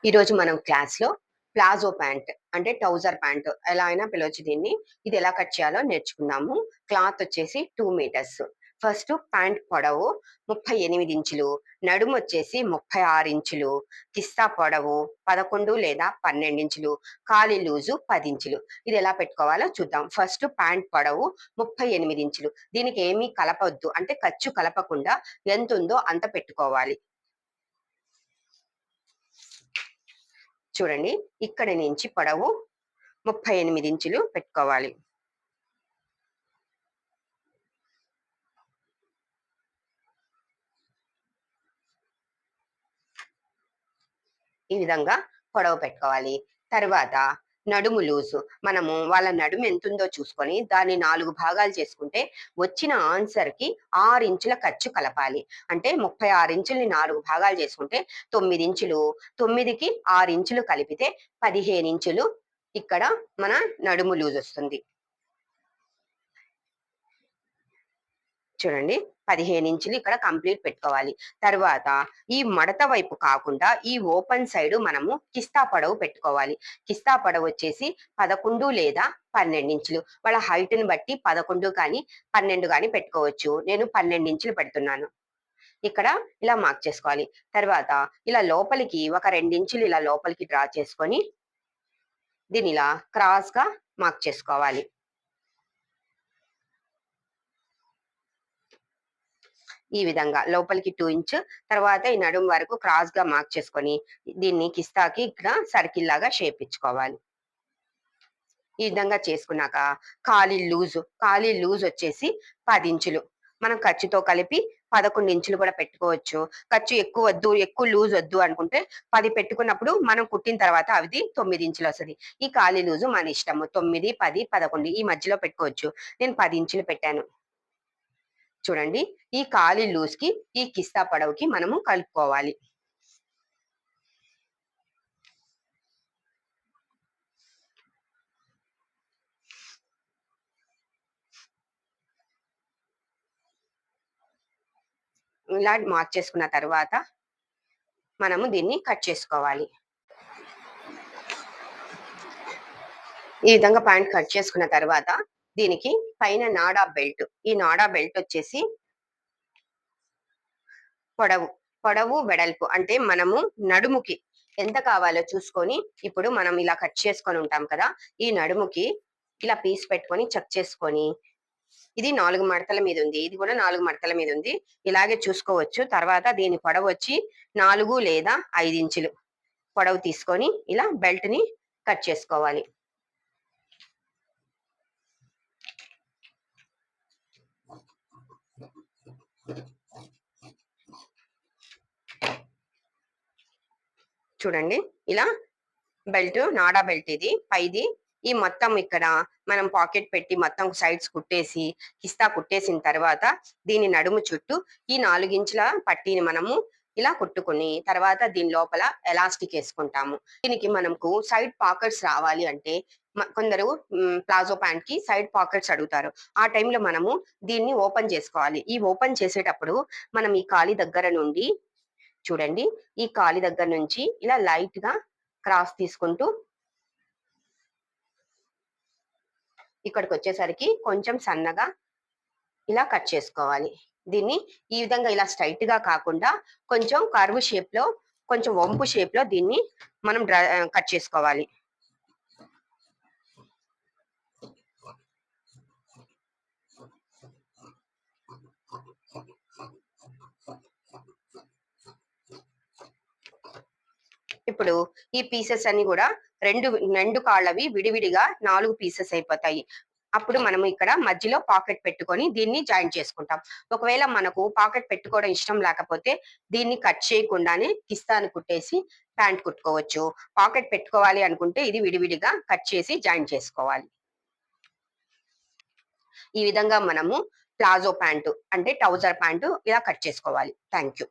ఈరోజు మనం క్లాస్‌లో ప్లాజో ప్యాంట్ అంటే ట్రౌజర్ ప్యాంట్ ఎలా అయినా పిలవచ్చు దీన్ని. ఇది ఎలా కట్ చేయాలో నేర్చుకుందాము. క్లాత్ వచ్చేసి 2 మీటర్స్. ఫస్ట్ ప్యాంట్ పొడవు 38 ఇంచులు, నడుము వచ్చేసి 36 ఇంచులు, కిస్తా పొడవు 11 లేదా 12 ఇంచులు, కాలి లూజు 10 ఇంచులు. ఇది ఎలా పెట్టుకోవాలో చూద్దాం. ఫస్ట్ ప్యాంట్ పొడవు 38 ఇంచులు. దీనికి ఏమీ కలపొద్దు. అంటే ఖర్చు కలపకుండా ఎంతుందో అంత పెట్టుకోవాలి. చూడండి, ఇక్కడి నుంచి పొడవు 38 ఇంచులు పెట్టుకోవాలి. ఈ విధంగా పొడవు పెట్టుకోవాలి. తర్వాత నడుము లూజు. మనము వాళ్ళ నడుము ఎంతుందో చూసుకొని దాన్ని 4 భాగాలు చేసుకుంటే వచ్చిన ఆన్సర్‌కి 6 ఇంచుల ఖర్చు కలపాలి. అంటే 36 ఇంచుల్ని 4 భాగాలు చేసుకుంటే 9 ఇంచులు. 9కి 6 ఇంచులు కలిపితే 15 ఇంచులు ఇక్కడ మన నడుము లూజొస్తుంది. చూడండి, 15 ఇంచులు ఇక్కడ కంప్లీట్ పెట్టుకోవాలి. తర్వాత ఈ మడత వైపు కాకుండా ఈ ఓపెన్ సైడ్ మనము కిస్తా పొడవు పెట్టుకోవాలి. కిస్తా పొడవు వచ్చేసి 11 లేదా 12 ఇంచులు. వాళ్ళ హైట్‌ని బట్టి 11 కానీ, 12 గాని పెట్టుకోవచ్చు. నేను 12 ఇంచులు పెడుతున్నాను. ఇక్కడ ఇలా మార్క్ చేసుకోవాలి. తర్వాత ఇలా లోపలికి ఒక 2 ఇంచులు ఇలా లోపలికి డ్రా చేసుకొని దీన్నిలా క్రాస్‌గా మార్క్ చేసుకోవాలి. ఈ విధంగా లోపలికి 2 ఇంచ్, తర్వాత ఈ నడుము వరకు క్రాస్‌గా మార్క్ చేసుకొని దీన్ని కిస్తాకి ఇక్కడ సర్కిల్ లాగా షేప్ ఇచ్చుకోవాలి. ఈ విధంగా చేసుకున్నాక కాలి లూజ్ వచ్చేసి 10 ఇంచులు. మనం ఖర్చుతో కలిపి 11 ఇంచులు కూడా పెట్టుకోవచ్చు. ఖర్చు ఎక్కువొద్దు, ఎక్కువ లూజ్ వద్దు అనుకుంటే 10 పెట్టుకున్నప్పుడు మనం కుట్టిన తర్వాత అది 9 ఇంచులొస్తది. ఈ కాలి లూజు మన ఇష్టము. 9, 10, 11 ఈ మధ్యలో పెట్టుకోవచ్చు. నేను 10 ఇంచులు పెట్టాను. చూడండి, ఈ కాలి లూజ్‌కి, ఈ కిస్తా పొడవుకి మనము కలుపుకోవాలి. ఇలా మార్క్ చేసుకున్న తర్వాత మనము దీన్ని కట్ చేసుకోవాలి. ఈ విధంగా ప్యాంట్ కట్ చేసుకున్న తర్వాత దీనికి పైన నాడా బెల్ట్. ఈ నాడా బెల్ట్ వచ్చేసి పొడవు, వెడల్పు అంటే మనము నడుముకి ఎంత కావాలో చూసుకొని ఇప్పుడు మనం ఇలా కట్ చేసుకొని ఉంటాం కదా! ఈ నడుముకి ఇలా పీస్ పెట్టుకొని చెక్ చేసుకొని ఇది 4 మడతల మీద ఉంది. ఇది కూడా 4 మడతల మీద ఉంది. ఇలాగే చూసుకోవచ్చు. తర్వాత దీని పొడవొచ్చి 4 లేదా 5 ఇంచులు పొడవు తీసుకొని ఇలా బెల్ట్‌ని కట్ చేసుకోవాలి. చూడండి, ఇలా నాడా బెల్ట్ ఇది పైది. ఈ మొత్తం ఇక్కడ మనం పాకెట్ పెట్టి మొత్తం సైడ్స్ కుట్టేసి, కిస్తా కుట్టేసిన తర్వాత దీని నడుము చుట్టూ ఈ 4 ఇంచుల పట్టీని మనము ఇలా కుట్టుకొని, తర్వాత దీని లోపల ఎలాస్టిక్ ఏసుకుంటాము. దీనికి మనకు సైడ్ పాకెట్స్ రావాలి అంటే కొందరు ప్లాజో ప్యాంట్‌కి సైడ్ పాకెట్స్ అడుగుతారు. ఆ టైంలో మనము దీన్ని ఓపెన్ చేసుకోవాలి. ఈ ఓపెన్ చేసేటప్పుడు మనం ఈ కాలి దగ్గర నుండి చూడండి, ఈ కాలి దగ్గర నుంచి ఇలా లైట్‌గా క్రాస్ తీసుకుంటూ ఇక్కడికొచ్చేసరికి కొంచెం సన్నగా ఇలా కట్ చేసుకోవాలి. దీన్ని ఈ విధంగా ఇలా స్ట్రెయిట్‌గా కాకుండా కొంచెం కర్వ్ షేప్‌లో, కొంచెం వంపు షేప్‌లో దీన్ని మనం కట్ చేసుకోవాలి. ఇప్పుడు ఈ పీసెస్ అన్ని కూడా 2 కాళ్ళవి విడివిడిగా 4 పీసెస్ అయిపోతాయి. అప్పుడు మనము ఇక్కడ మధ్యలో పాకెట్ పెట్టుకొని దీన్ని జాయింట్ చేసుకుంటాం. ఒకవేళ మనకు పాకెట్ పెట్టుకోవడం ఇష్టం లేకపోతే దీన్ని కట్ చేయకుండానే కిస్తాని కుట్టేసి ప్యాంట్ కుట్టుకోవచ్చు. పాకెట్ పెట్టుకోవాలి అనుకుంటే ఇది విడివిడిగా కట్ చేసి జాయింట్ చేసుకోవాలి. ఈ విధంగా మనము ప్లాజో ప్యాంటు అంటే ట్రౌజర్ ప్యాంటు ఇలా కట్ చేసుకోవాలి. Thank you.